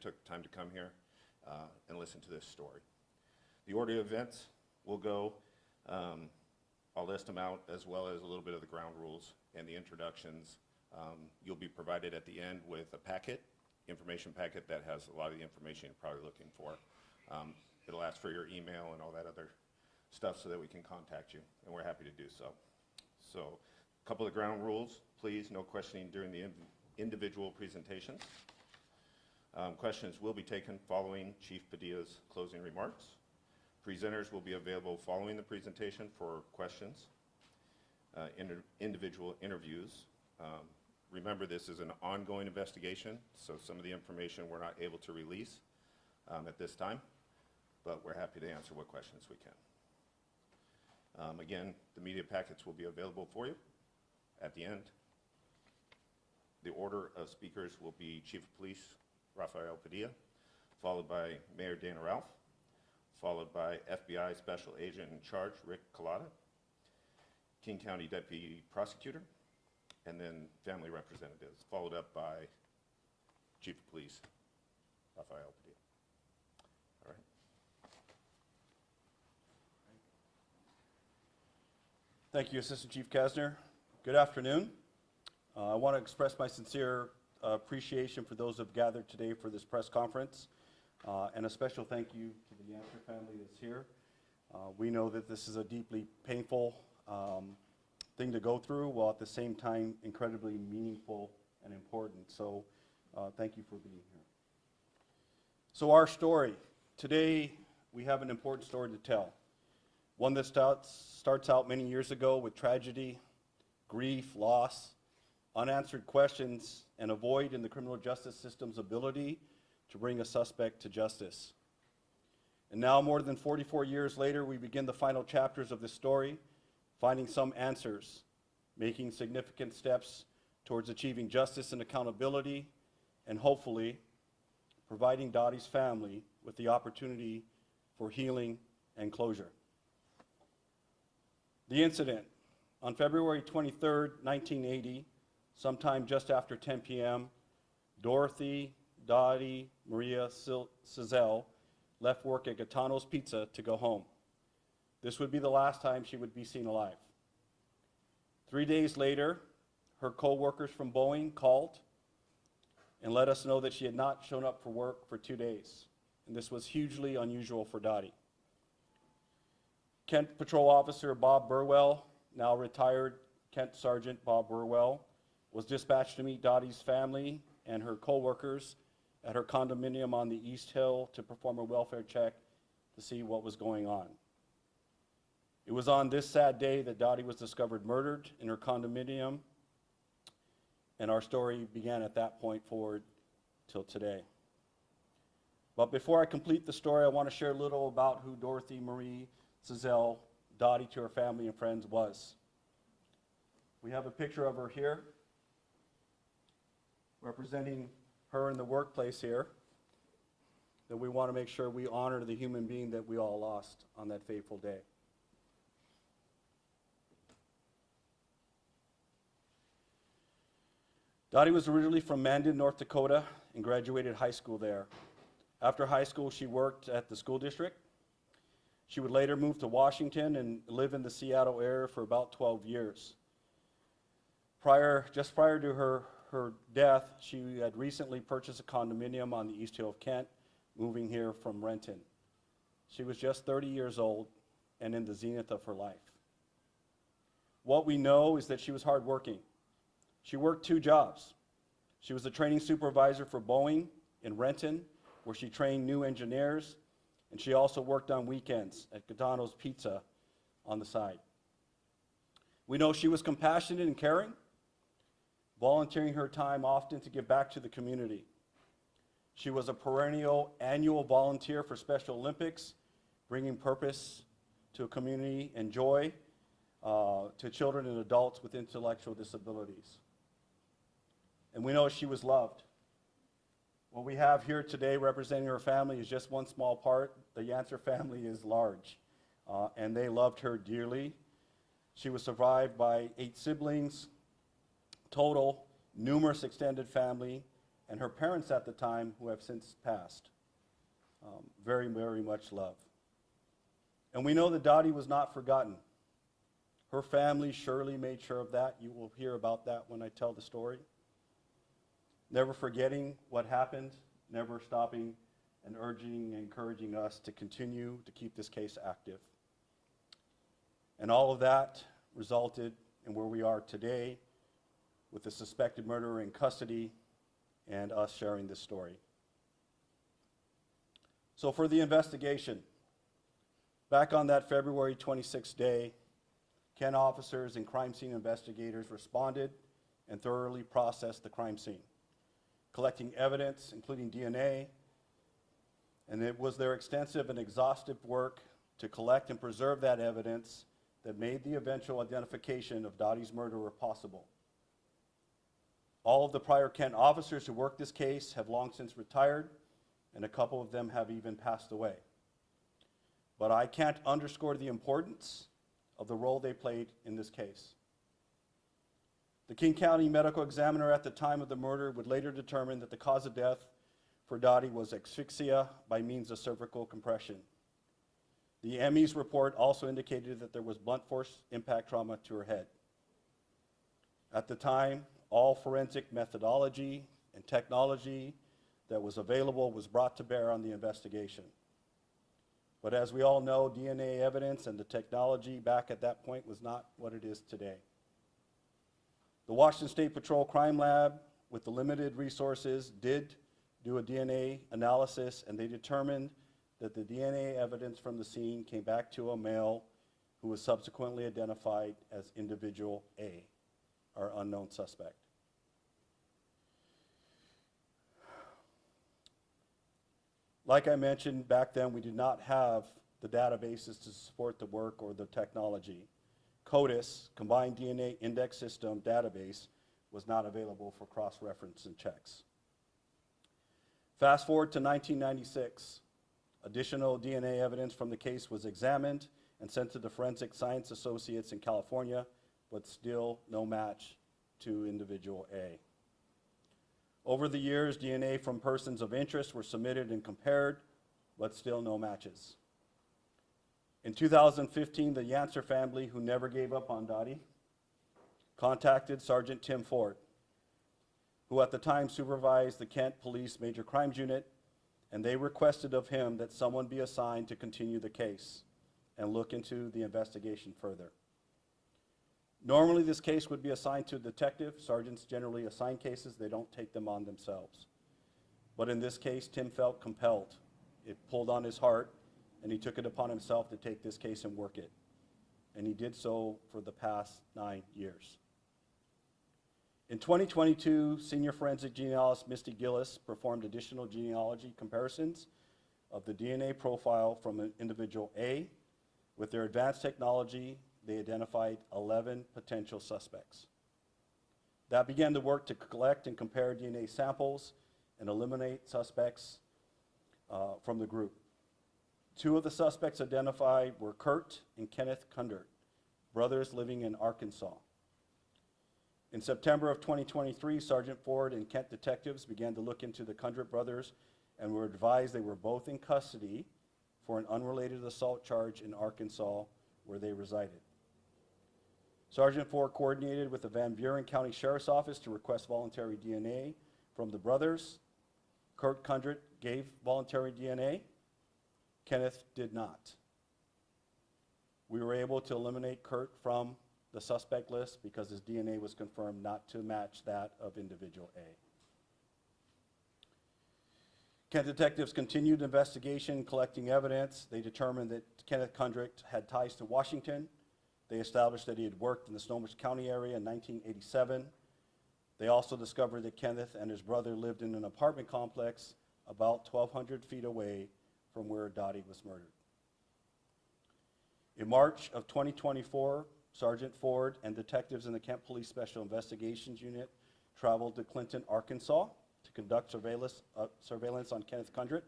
took time to come here and listen to this story. The order of events will go, I'll list them out, as well as a little bit of the ground rules and the introductions. You'll be provided at the end with a packet, information packet that has a lot of the information you're probably looking for. It'll ask for your email and all that other stuff so that we can contact you, and we're happy to do so. So, a couple of ground rules, please, no questioning during the individual presentations. Questions will be taken following Chief Padilla's closing remarks. Presenters will be available following the presentation for questions, individual interviews. Remember, this is an ongoing investigation, so some of the information we're not able to release at this time, but we're happy to answer what questions we can. Again, the media packets will be available for you at the end. The order of speakers will be Chief of Police Rafael Padilla, followed by Mayor Dana Ralph, followed by FBI Special Agent in Charge Rick Collada, King County Deputy Prosecutor, and then family representatives, followed up by Chief of Police Rafael Padilla. All right. Thank you, Assistant Chief Kasner. Good afternoon. I want to express my sincere appreciation for those who have gathered today for this press conference, and a special thank you to the Yancer family that's here. We know that this is a deeply painful thing to go through, while at the same time incredibly meaningful and important. So thank you for being here. So our story. Today we have an important story to tell. One that starts out many years ago with tragedy, grief, loss, unanswered questions, and a void in the criminal justice system's ability to bring a suspect to justice. And now, more than 44 years later, we begin the final chapters of this story, finding some answers, making significant steps towards achieving justice and accountability, and hopefully providing Dottie's family with the opportunity for healing and closure. The incident. On February 23rd, 1980, sometime just after 10 p.m., Dorothy Dottie Maria Cizelle left work at Gaetano's Pizza to go home. This would be the last time she would be seen alive. 3 days later, her co-workers from Boeing called and let us know that she had not shown up for work for 2 days, and this was hugely unusual for Dottie. Kent Patrol Officer Bob Burwell, now retired Kent Sergeant Bob Burwell, was dispatched to meet Dottie's family and her co-workers at her condominium on the East Hill to perform a welfare check to see what was going on. It was on this sad day that Dottie was discovered murdered in her condominium, and our story began at that point forward till today. But before I complete the story, I want to share a little about who Dorothy Marie Cizelle, Dottie to her family and friends, was. We have a picture of her here, representing her in the workplace here, that we want to make sure we honor the human being that we all lost on that fateful day. Dottie was originally from Mandan, North Dakota, and graduated high school there. After high school, she worked at the school district. She would later move to Washington and live in the Seattle area for about 12 years. Just prior to her death, she had recently purchased a condominium on the East Hill of Kent, moving here from Renton. She was just 30 years old and in the zenith of her life. What we know is that she was hardworking. She worked 2 jobs. She was a training supervisor for Boeing in Renton, where she trained new engineers, and she also worked on weekends at Gaetano's Pizza on the side. We know she was compassionate and caring, volunteering her time often to give back to the community. She was a perennial annual volunteer for Special Olympics, bringing purpose to a community and joy to children and adults with intellectual disabilities. And we know she was loved. What we have here today representing her family is just one small part. The Yancer family is large, and they loved her dearly. She was survived by 8 siblings total, numerous extended family, and her parents at the time, who have since passed. Very, very much love. And we know that Dottie was not forgotten. Her family surely made sure of that. You will hear about that when I tell the story. Never forgetting what happened, never stopping and urging and encouraging us to continue to keep this case active. And all of that resulted in where we are today with the suspected murderer in custody and us sharing this story. So for the investigation, back on that February 26th day, Kent officers and crime scene investigators responded and thoroughly processed the crime scene, collecting evidence, including DNA, and it was their extensive and exhaustive work to collect and preserve that evidence that made the eventual identification of Dottie's murderer possible. All of the prior Kent officers who worked this case have long since retired, and a couple of them have even passed away. But I can't underscore the importance of the role they played in this case. The King County medical examiner at the time of the murder would later determine that the cause of death for Dottie was asphyxia by means of cervical compression. The ME's report also indicated that there was blunt force impact trauma to her head. At the time, all forensic methodology and technology that was available was brought to bear on the investigation. But as we all know, DNA evidence and the technology back at that point was not what it is today. The Washington State Patrol Crime Lab, with the limited resources, did do a DNA analysis, and they determined that the DNA evidence from the scene came back to a male who was subsequently identified as individual A, our unknown suspect. Like I mentioned, back then we did not have the databases to support the work or the technology. CODIS, Combined DNA Index System database, was not available for cross-reference and checks. Fast forward to 1996. Additional DNA evidence from the case was examined and sent to the Forensic Science Associates in California, but still no match to individual A. Over the years, DNA from persons of interest were submitted and compared, but still no matches. In 2015, the Yancer family, who never gave up on Dottie, contacted Sergeant Tim Ford, who at the time supervised the Kent Police Major Crimes Unit, and they requested of him that someone be assigned to continue the case and look into the investigation further. Normally, this case would be assigned to a detective. Sergeants generally assign cases. They don't take them on themselves. But in this case, Tim felt compelled. It pulled on his heart, and he took it upon himself to take this case and work it. And he did so for the past 9 years. In 2022, senior forensic genealogist Misty Gillis performed additional genealogy comparisons of the DNA profile from an individual A. With their advanced technology, they identified 11 potential suspects. That began the work to collect and compare DNA samples and eliminate suspects from the group. 2 of the suspects identified were Kurt and Kenneth Kundert, brothers living in Arkansas. In September of 2023, Sergeant Ford and Kent detectives began to look into the Kundert brothers and were advised they were both in custody for an unrelated assault charge in Arkansas, where they resided. Sergeant Ford coordinated with the Van Buren County Sheriff's Office to request voluntary DNA from the brothers. Kurt Kundert gave voluntary DNA. Kenneth did not. We were able to eliminate Kurt from the suspect list because his DNA was confirmed not to match that of individual A. Kent detectives continued investigation, collecting evidence. They determined that Kenneth Kundert had ties to Washington. They established that he had worked in the Snohomish County area in 1987. They also discovered that Kenneth and his brother lived in an apartment complex about 1,200 feet away from where Dottie was murdered. In March of 2024, Sergeant Ford and detectives in the Kent Police Special Investigations Unit traveled to Clinton, Arkansas to conduct surveillance on Kenneth Kundert.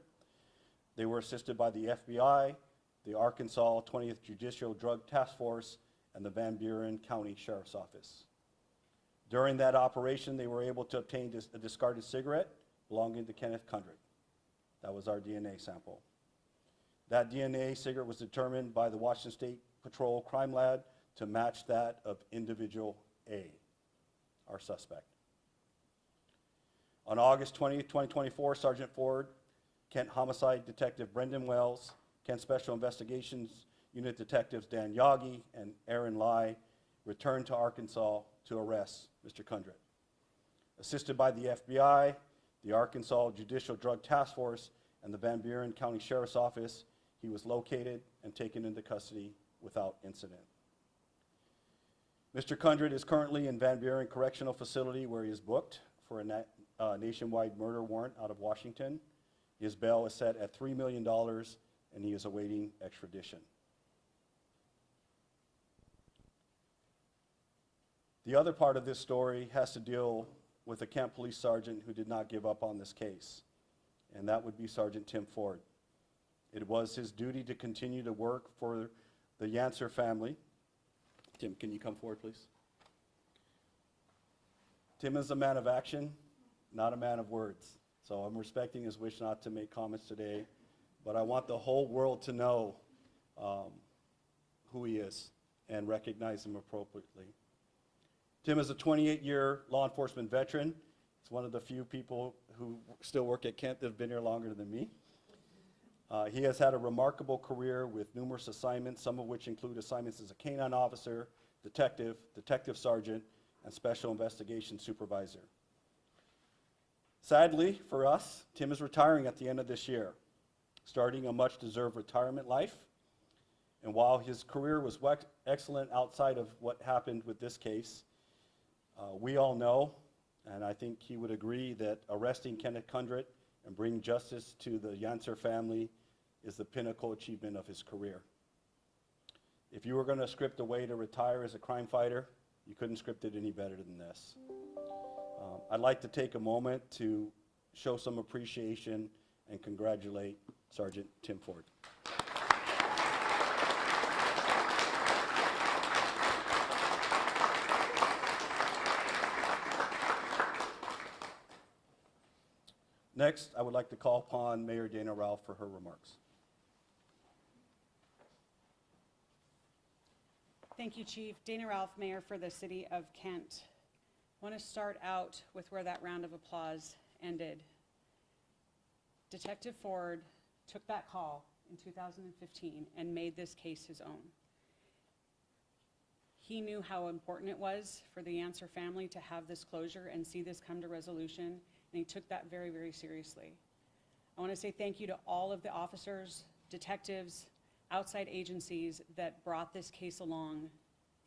They were assisted by the FBI, the Arkansas 20th Judicial Drug Task Force, and the Van Buren County Sheriff's Office. During that operation, they were able to obtain a discarded cigarette belonging to Kenneth Kundrat. That was our DNA sample. That DNA cigarette was determined by the Washington State Patrol Crime Lab to match that of individual A, our suspect. On August 20th, 2024, Sergeant Ford, Kent Homicide Detective Brendan Wells, Kent Special Investigations Unit Detectives Dan Yagi and Aaron Lai returned to Arkansas to arrest Mr. Kundrat. Assisted by the FBI, the Arkansas Judicial Drug Task Force, and the Van Buren County Sheriff's Office, he was located and taken into custody without incident. Mr. Kundrat is currently in Van Buren Correctional Facility where he is booked for a nationwide murder warrant out of Washington. His bail is set at $3 million and he is awaiting extradition. The other part of this story has to deal with a Kent police sergeant who did not give up on this case, and that would be Sergeant Tim Ford. It was his duty to continue to work for the Yancer family. Tim, can you come forward, please? Tim is a man of action, not a man of words. So I'm respecting his wish not to make comments today, but I want the whole world to know who he is and recognize him appropriately. Tim is a 28-year law enforcement veteran. He's one of the few people who still work at Kent that have been here longer than me. He has had a remarkable career with numerous assignments, some of which include assignments as a canine officer, detective, detective sergeant, and special investigation supervisor. Sadly for us, Tim is retiring at the end of this year, starting a much-deserved retirement life. And while his career was excellent outside of what happened with this case, we all know, and I think he would agree, that arresting Kenneth Kundrat and bringing justice to the Yancer family is the pinnacle achievement of his career. If you were going to script a way to retire as a crime fighter, you couldn't script it any better than this. I'd like to take a moment to show some appreciation and congratulate Sergeant Tim Ford. Next, I would like to call upon Mayor Dana Ralph for her remarks. Thank you, Chief. Dana Ralph, Mayor for the City of Kent. I want to start out with where that round of applause ended. Detective Ford took that call in 2015 and made this case his own. He knew how important it was for the Yancer family to have this closure and see this come to resolution, and he took that very, very seriously. I want to say thank you to all of the officers, detectives, outside agencies that brought this case along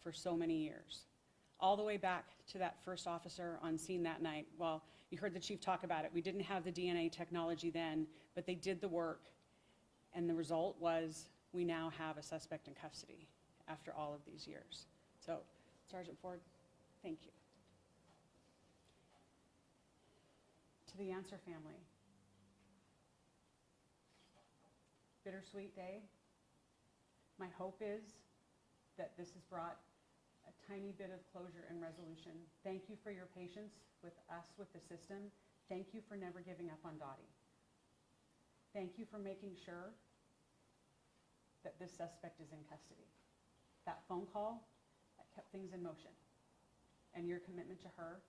for so many years. All the way back to that first officer on scene that night. Well, you heard the chief talk about it. We didn't have the DNA technology then, but they did the work. And the result was we now have a suspect in custody after all of these years. So, Sergeant Ford, thank you. To the Yancer family, bittersweet day. My hope is that this has brought a tiny bit of closure and resolution. Thank you for your patience with us, with the system. Thank you for never giving up on Dottie. Thank you for making sure that this suspect is in custody. That phone call, that kept things in motion. And your commitment to her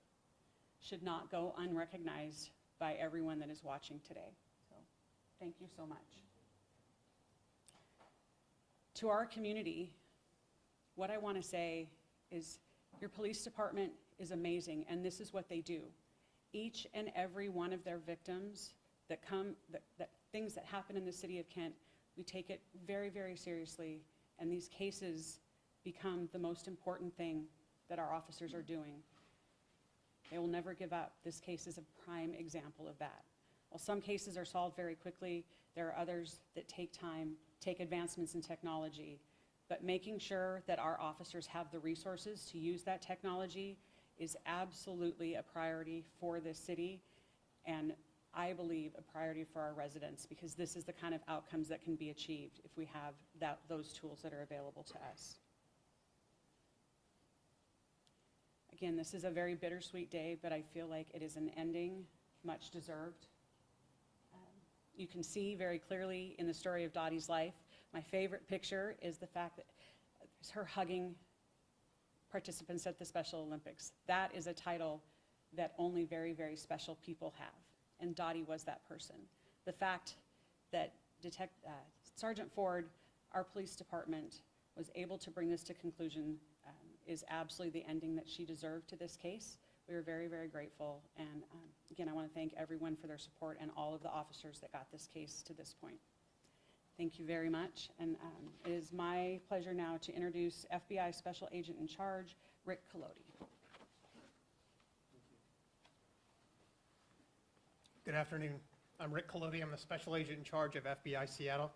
should not go unrecognized by everyone that is watching today. So, thank you so much. To our community, what I want to say is your police department is amazing, and this is what they do. Each and every one of their victims that things that happen in the city of Kent, we take it very, very seriously, and these cases become the most important thing that our officers are doing. They will never give up. This case is a prime example of that. While some cases are solved very quickly, there are others that take time, take advancements in technology, but making sure that our officers have the resources to use that technology is absolutely a priority for this city, and I believe a priority for our residents, because this is the kind of outcomes that can be achieved if we have those tools that are available to us. Again, this is a very bittersweet day, but I feel like it is an ending much deserved. You can see very clearly in the story of Dottie's life, my favorite picture is the fact that it's her hugging participants at the Special Olympics. That is a title that only very, very special people have, and Dottie was that person. The fact that Sergeant Ford, our police department, was able to bring this to conclusion is absolutely the ending that she deserved to this case. We are very, very grateful, and again, I want to thank everyone for their support and all of the officers that got this case to this point. Thank you very much, and it is my pleasure now to introduce FBI Special Agent in Charge, Rick Collodi. Good afternoon. I'm Rick Collodi. I'm the Special Agent in Charge of FBI Seattle.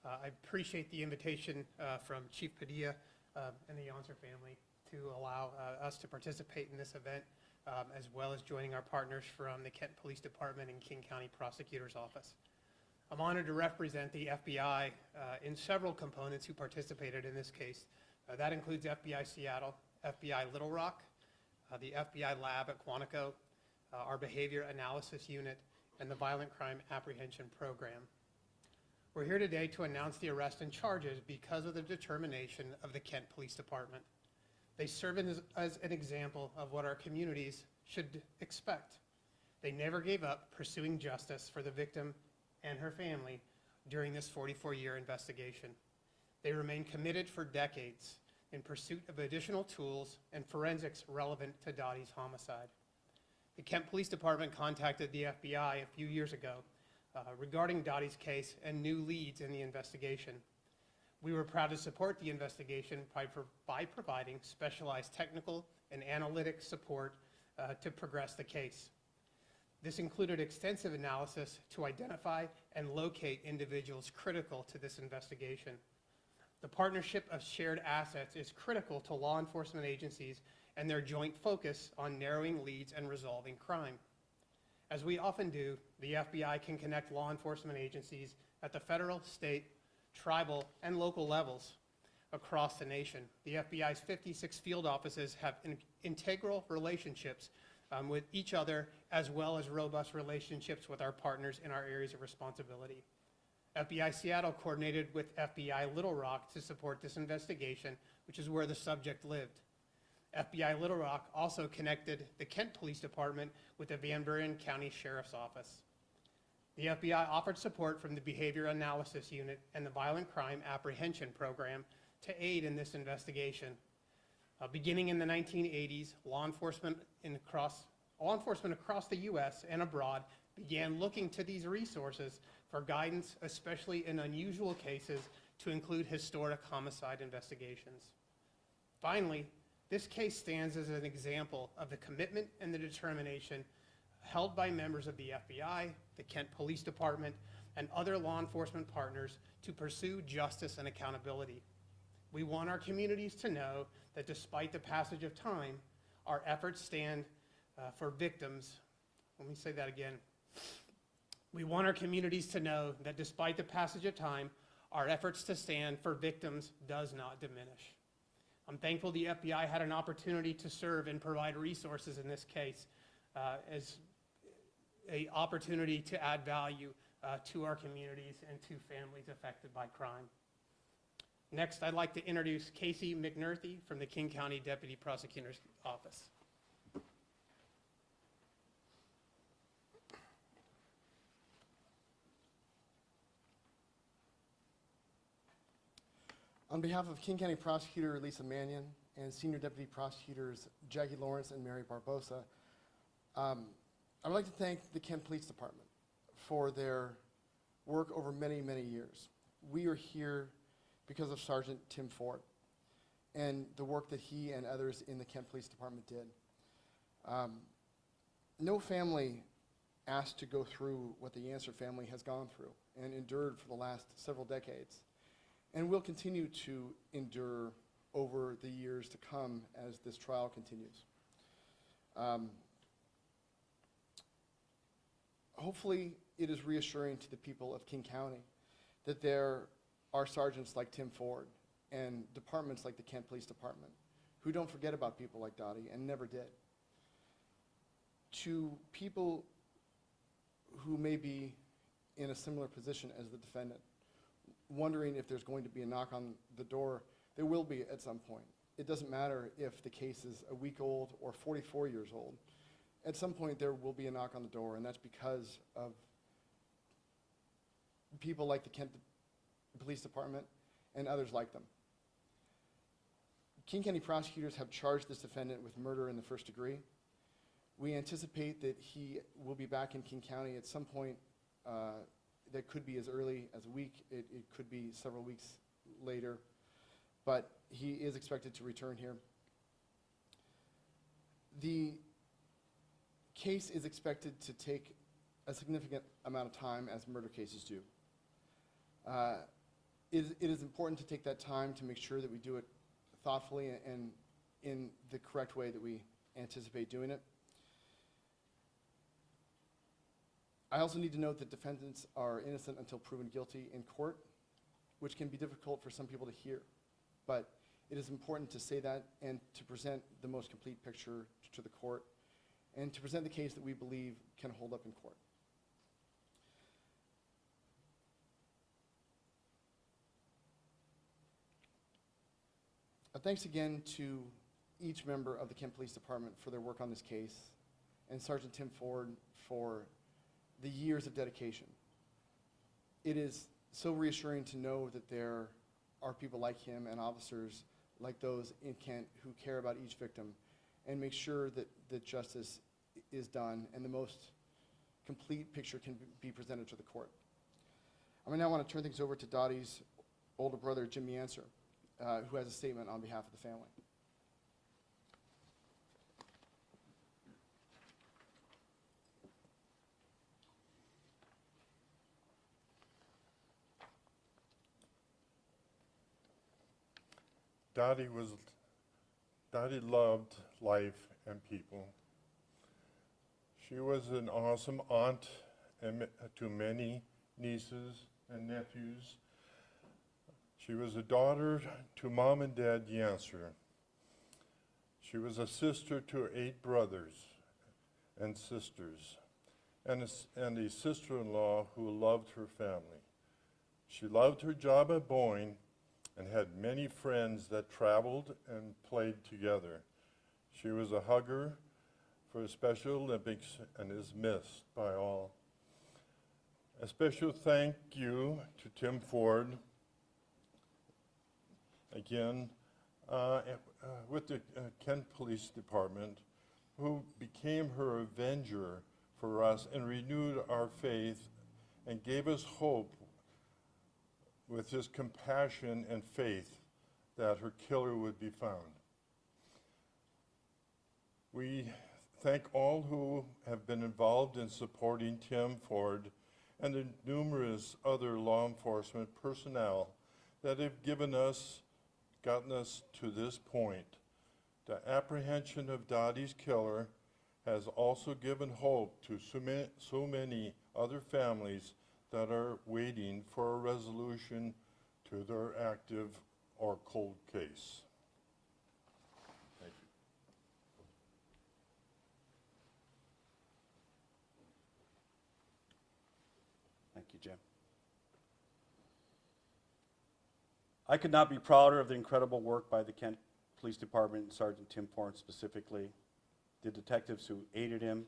I appreciate the invitation from Chief Padilla and the Yonser family to allow us to participate in this event, as well as joining our partners from the Kent Police Department and King County Prosecutor's Office. I'm honored to represent the FBI in several components who participated in this case. That includes FBI Seattle, FBI Little Rock, the FBI Lab at Quantico, our Behavior Analysis Unit, and the Violent Crime Apprehension Program. We're here today to announce the arrest and charges because of the determination of the Kent Police Department. They serve as an example of what our communities should expect. They never gave up pursuing justice for the victim and her family during this 44-year investigation. They remain committed for decades in pursuit of additional tools and forensics relevant to Dottie's homicide. The Kent Police Department contacted the FBI a few years ago regarding Dottie's case and new leads in the investigation. We were proud to support the investigation by providing specialized technical and analytic support to progress the case. This included extensive analysis to identify and locate individuals critical to this investigation. The partnership of shared assets is critical to law enforcement agencies and their joint focus on narrowing leads and resolving crime. As we often do, the FBI can connect law enforcement agencies at the federal, state, tribal, and local levels across the nation. The FBI's 56 field offices have integral relationships with each other, as well as robust relationships with our partners in our areas of responsibility. FBI Seattle coordinated with FBI Little Rock to support this investigation, which is where the subject lived. FBI Little Rock also connected the Kent Police Department with the Buren County Sheriff's Office. The FBI offered support from the Behavior Analysis Unit and the Violent Crime Apprehension Program to aid in this investigation. Beginning in the 1980s, law enforcement across the U.S. and abroad began looking to these resources for guidance, especially in unusual cases, to include historic homicide investigations. Finally, this case stands as an example of the commitment and the determination held by members of the FBI, the Kent Police Department, and other law enforcement partners to pursue justice and accountability. We want our communities to know that despite the passage of time, our efforts stand for victims. Let me say that again. We want our communities to know that despite the passage of time, our efforts to stand for victims does not diminish. I'm thankful the FBI had an opportunity to serve and provide resources in this case as an opportunity to add value to our communities and to families affected by crime. Next, I'd like to introduce Casey McNerthy from the King County Deputy Prosecutor's Office. On behalf of King County Prosecutor Lisa Mannion and Senior Deputy Prosecutors Jackie Lawrence and Mary Barbosa, I would like to thank the Kent Police Department for their work over many, many years. We are here because of Sergeant Tim Ford and the work that he and others in the Kent Police Department did. No family asked to go through what the Yonser family has gone through and endured for the last several decades, and will continue to endure over the years to come as this trial continues. Hopefully, it is reassuring to the people of King County that there are sergeants like Tim Ford and departments like the Kent Police Department who don't forget about people like Dottie and never did. To people who may be in a similar position as the defendant, wondering if there's going to be a knock on the door. There will be at some point. It doesn't matter if the case is a week old or 44 years old. At some point, there will be a knock on the door, and that's because of people like the Kent Police Department and others like them. King County prosecutors have charged this defendant with murder in the first degree. We anticipate that he will be back in King County at some point. That could be as early as a week. It could be several weeks later. But he is expected to return here. The case is expected to take a significant amount of time, as murder cases do. It is important to take that time to make sure that we do it thoughtfully and in the correct way that we anticipate doing it. I also need to note that defendants are innocent until proven guilty in court, which can be difficult for some people to hear. But it is important to say that and to present the most complete picture to the court and to present the case that we believe can hold up in court. Thanks again to each member of the Kent Police Department for their work on this case, and Sergeant Tim Ford for the years of dedication. It is so reassuring to know that there are people like him and officers like those in Kent who care about each victim and make sure that justice is done and the most complete picture can be presented to the court. I now want to turn things over to Dottie's older brother, Jim Yancey, who has a statement on behalf of the family. Dottie loved life and people. She was an awesome aunt to many nieces and nephews. She was a daughter to Mom and Dad Yancey. She was a sister to 8 brothers and sisters, and a sister-in-law who loved her family. She loved her job at Boeing and had many friends that traveled and played together. She was a hugger for the Special Olympics and is missed by all. A special thank you to Tim Ford, again, with the Kent Police Department, who became her avenger for us and renewed our faith and gave us hope with his compassion and faith that her killer would be found. We thank all who have been involved in supporting Tim Ford and the numerous other law enforcement personnel that have gotten us to this point. The apprehension of Dottie's killer has also given hope to so many other families that are waiting for a resolution to their active or cold case. Thank you. Thank you, Jim. I could not be prouder of the incredible work by the Kent Police Department and Sergeant Tim Ford specifically, the detectives who aided him,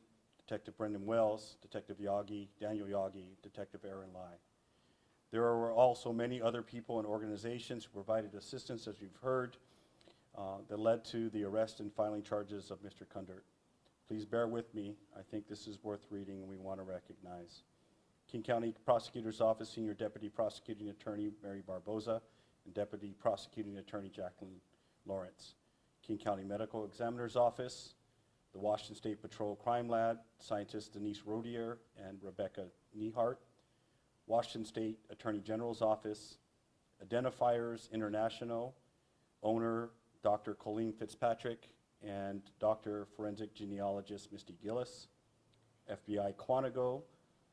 Detective Brendan Wells, Detective Daniel Yagi, Detective Aaron Lai. There were also many other people and organizations who provided assistance, as you've heard, that led to the arrest and filing charges of Mr. Kundert. Please bear with me. I think this is worth reading and we want to recognize. King County Prosecutor's Office Senior Deputy Prosecuting Attorney Mary Barboza and Deputy Prosecuting Attorney Jacqueline Lawrence. King County Medical Examiner's Office, the Washington State Patrol Crime Lab, scientists Denise Rodier and Rebecca Nehart, Washington State Attorney General's Office, Identifiers International, owner Dr. Colleen Fitzpatrick, and Dr. Forensic Genealogist Misty Gillis, FBI Quantico,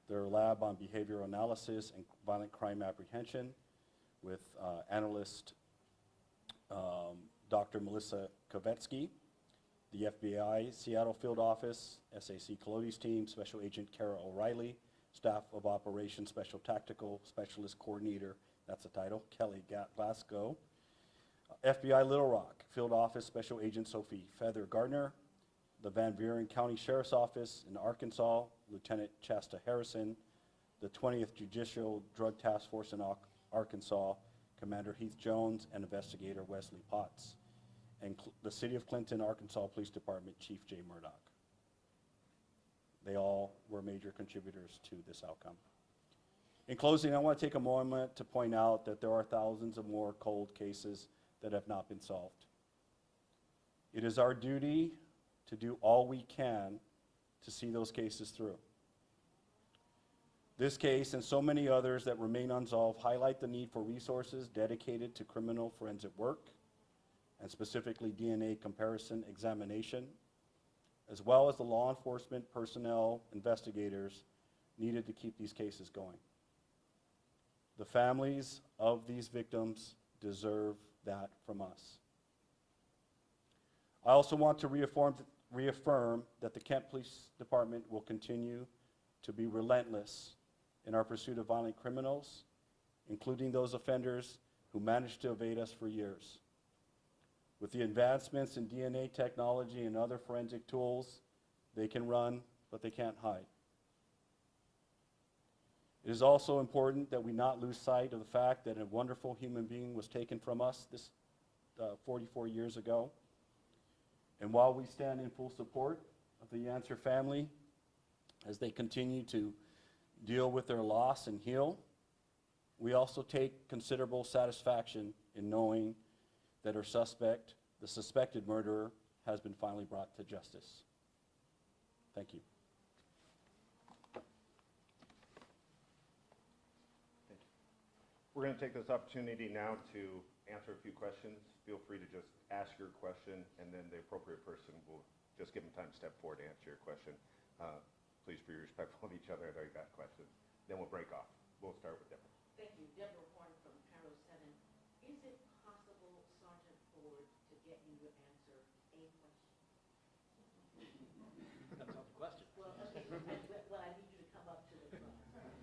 their lab on behavioral analysis and violent crime apprehension, with analyst Dr. Melissa Kovetsky, the FBI Seattle Field Office, SAC Colodey's team, Special Agent Kara O'Reilly, Staff of Operations Special Tactical Specialist Coordinator, that's the title, Kelly Glasgow. FBI Little Rock, Field Office Special Agent Sophie Feather Gardner. The Van Buren County Sheriff's Office in Arkansas, Lieutenant Chasta Harrison. The 20th Judicial Drug Task Force in Arkansas, Commander Heath Jones and Investigator Wesley Potts. And the City of Clinton, Arkansas Police Department Chief Jay Murdoch. They all were major contributors to this outcome. In closing, I want to take a moment to point out that there are thousands of more cold cases that have not been solved. It is our duty to do all we can to see those cases through. This case and so many others that remain unsolved highlight the need for resources dedicated to criminal forensic work, and specifically DNA comparison examination, as well as the law enforcement personnel, investigators needed to keep these cases going. The families of these victims deserve that from us. I also want to reaffirm that the Kent Police Department will continue to be relentless in our pursuit of violent criminals, including those offenders who managed to evade us for years. With the advancements in DNA technology and other forensic tools, they can run, but they can't hide. It is also important that we not lose sight of the fact that a wonderful human being was taken from us 44 years ago. And while we stand in full support of the Yancer family as they continue to deal with their loss and heal, we also take considerable satisfaction in knowing that the suspected murderer, has been finally brought to justice. Thank you. We're going to take this opportunity now to answer a few questions. Feel free to just ask your question, and then the appropriate person will just give them time to step forward to answer your question. Please be respectful of each other. I know you got questions. Then we'll break off. We'll start with Deborah. Thank you. Deborah Horn from Arrow 7. Is it possible, Sergeant Ford, to get you to answer a question? That's not the question. Well, okay. Well, I need you to come up to the front.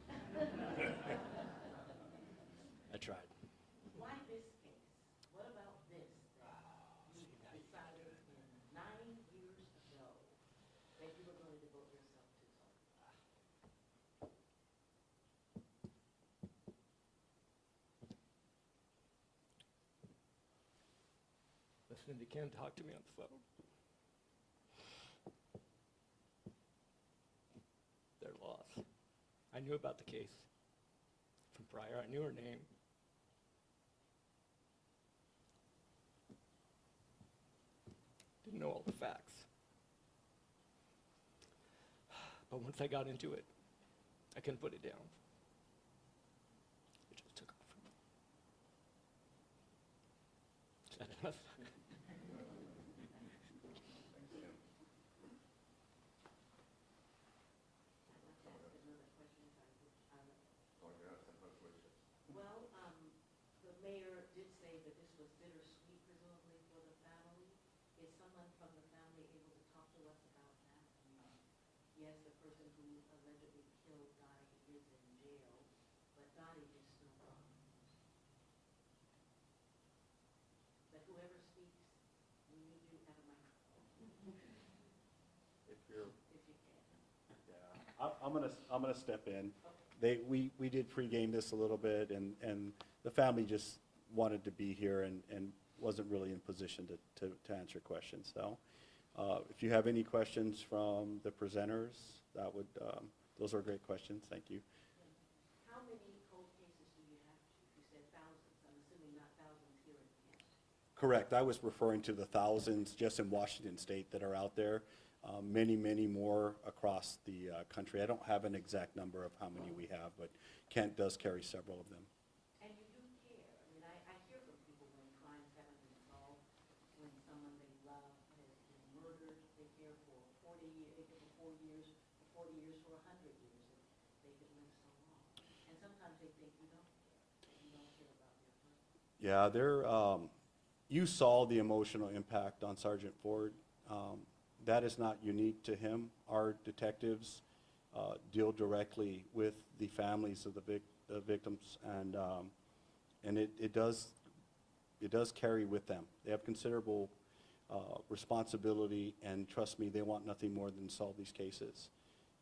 I tried. Why this case? What about this that you decided 9 years ago that you were going to devote yourself to solving? Listening to Ken talk to me on the phone. Their loss. I knew about the case from prior. I knew her name. Didn't know all the facts. But once I got into it, I couldn't put it down. It just took off from me. Is that enough? Well, the mayor did say that this was bittersweet, presumably, for the family. Is someone from the family able to talk to us about that? Yes, the person who allegedly killed Dottie is in jail, but Dottie is still gone. But whoever speaks, we need you at a microphone, If you're, if you can. yeah, I'm gonna step in. We did pregame this a little bit, and the family just wanted to be here and wasn't really in position to answer questions. So if you have any questions from the presenters, those are great questions. Thank you. How many cold cases do you have? You said thousands. I'm assuming not thousands here in Kent. Correct. I was referring to the thousands just in Washington State that are out there. Many, many more across the country. I don't have an exact number of how many we have, but Kent does carry several of them. And you do care. I mean, I hear from people when crimes haven't been solved, when someone they love has been murdered, they care for 40 years, they care for 4 years, for 40 years, for 100 years, and they could live so long. And sometimes they think you don't care, that you don't care about your person. Yeah, you saw the emotional impact on Sergeant Ford. That is not unique to him. Our detectives deal directly with the families of the victims, and it does carry with them. They have considerable responsibility, and trust me, they want nothing more than to solve these cases.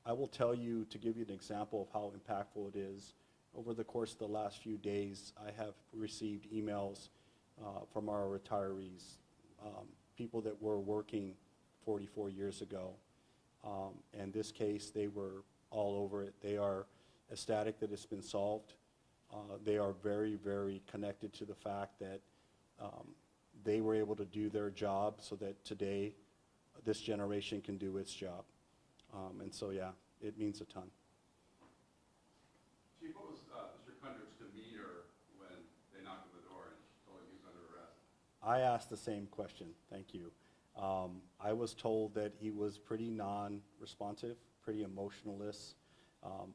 I will tell you, to give you an example of how impactful it is, over the course of the last few days, I have received emails from our retirees, people that were working 44 years ago. And this case, they were all over it. They are ecstatic that it's been solved. They are very, very connected to the fact that they were able to do their job so that today this generation can do its job. And so, yeah, it means a ton. Chief, what was Mr. Kundrich's demeanor when they knocked on the door and told him he was under arrest? I asked the same question, thank you. I was told that he was pretty non-responsive, pretty emotionless.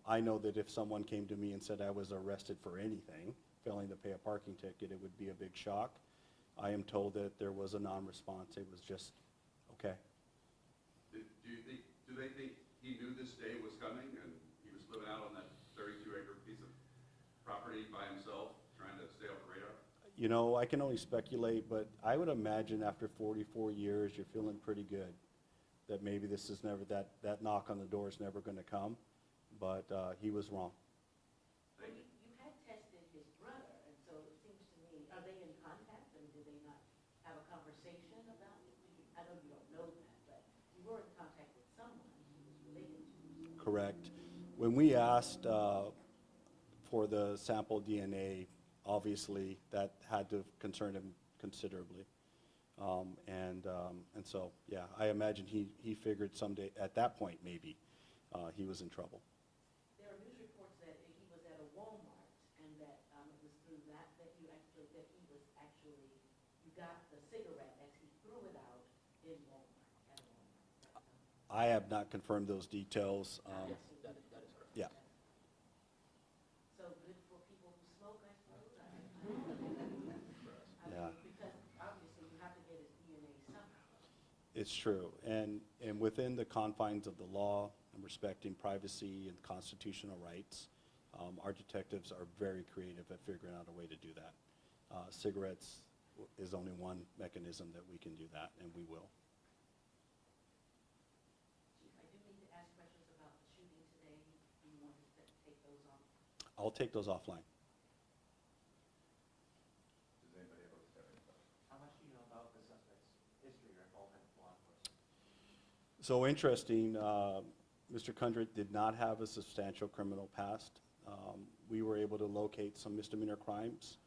I know that if someone came to me and said I was arrested for anything, failing to pay a parking ticket, it would be a big shock. I am told that there was a non-response. It was just, okay. Do they think he knew this day was coming and he was living out on that 32-acre piece of property by himself, trying to stay off the radar? You know, I can only speculate, but I would imagine after 44 years, you're feeling pretty good that maybe this is never, that knock on the door is never going to come, but he was wrong. Well, you had tested his brother, and so it seems to me, are they in contact, and did they not have a conversation about it? I know you don't know that, but you were in contact with someone he was related to. Correct. When we asked for the sample DNA, obviously that had to concern him considerably. And so, yeah, I imagine he figured someday, at that point maybe, he was in trouble. There are news reports that he was at a Walmart, and that it was through that you got the cigarette as he threw it out in Walmart, at a Walmart. I have not confirmed those details. Yes, that is correct. Yeah. So good for people who smoke, I suppose? Yeah. Because obviously you have to get his DNA somehow. It's true, and within the confines of the law and respecting privacy and constitutional rights, our detectives are very creative at figuring out a way to do that. Cigarettes is only one mechanism that we can do that, and we will. Chief, I do need to ask questions about the shooting today. Do you want to take those off? I'll take those offline. Does anybody have any questions? How much do you know about the suspect's history or involvement with law enforcement? So interesting, Mr. Kundrich did not have a substantial criminal past. We were able to locate some misdemeanor crimes,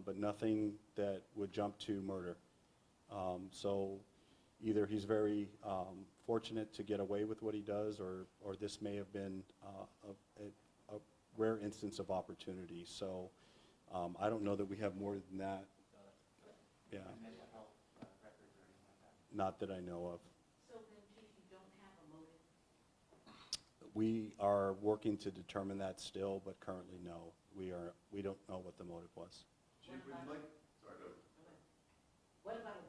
but nothing that would jump to murder. So either he's very fortunate to get away with what he does, or this may have been a rare instance of opportunity. So I don't know that we have more than that. Yeah, Any health records or anything like that? not that I know of. So then, Chief, you don't have a motive? We are working to determine that still, but currently, no. We don't know what the motive was. Chief, would you like, sorry, go. What about a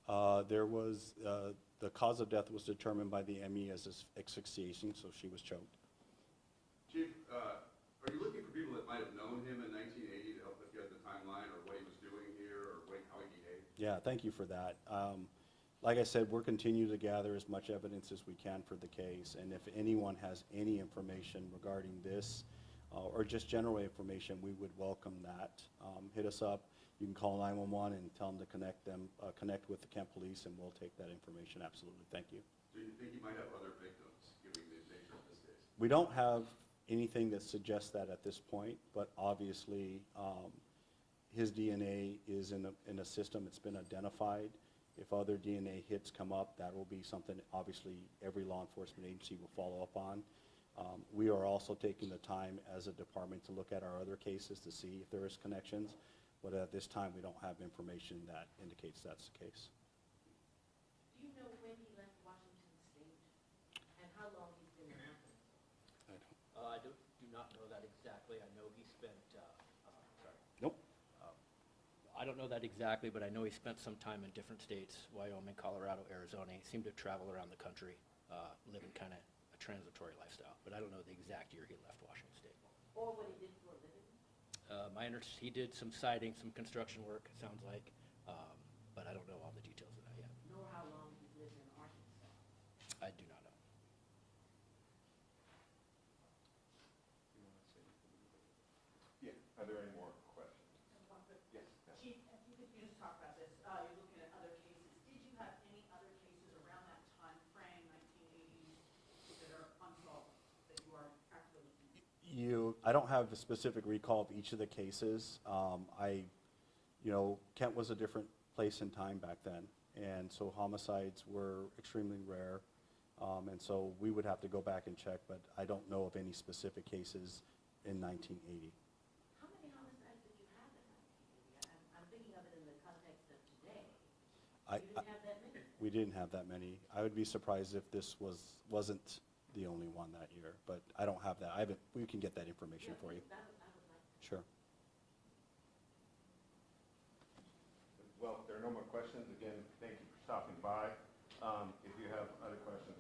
weapon? There was, the cause of death was determined by the ME as asphyxiation, so she was choked. Chief, are you looking for people that might have known him in 1980 to help us get the timeline, or what he was doing here, or how he behaved? Yeah, thank you for that. Like I said, we're continuing to gather as much evidence as we can for the case, and if anyone has any information regarding this, or just general information, we would welcome that. Hit us up. You can call 911 and tell them to connect with the Kent Police, and we'll take that information. Absolutely. Thank you. Do you think he might have other victims, given the nature of this case? We don't have anything that suggests that at this point, but obviously his DNA is in a system. It's been identified. If other DNA hits come up, that will be something obviously every law enforcement agency will follow up on. We are also taking the time as a department to look at our other cases to see if there is connections, but at this time we don't have information that indicates that's the case. Do you know when he left Washington State? And how long he's been in Athens? I do not know that exactly. I know he spent, sorry. Nope. I don't know that exactly, but I know he spent some time in different states, Wyoming, Colorado, Arizona. He seemed to travel around the country. living kind of a transitory lifestyle. But I don't know the exact year he left Washington State. Or what he did for a living? He did some siding, some construction work, it sounds like, but I don't know all the details of that yet. Nor how long he's lived in Arkansas? I do not know. Yeah, are there any more questions? Yes. Chief, if you could just talk about this, you're looking at other cases. Did you have any other cases around that time frame, 1980s, that are unsolved, that you are actively looking at? I don't have a specific recall of each of the cases. Kent was a different place and time back then, and so homicides were extremely rare. And so we would have to go back and check, but I don't know of any specific cases in 1980. How many homicides did you have in 1980? I'm thinking of it in the context of today. I- You didn't have that many. We didn't have that many. I would be surprised if this wasn't the only one that year, but I don't have that. We can get that information for you. I would like to. Sure. Well, if there are no more questions, again, thank you for stopping by. If you have other questions,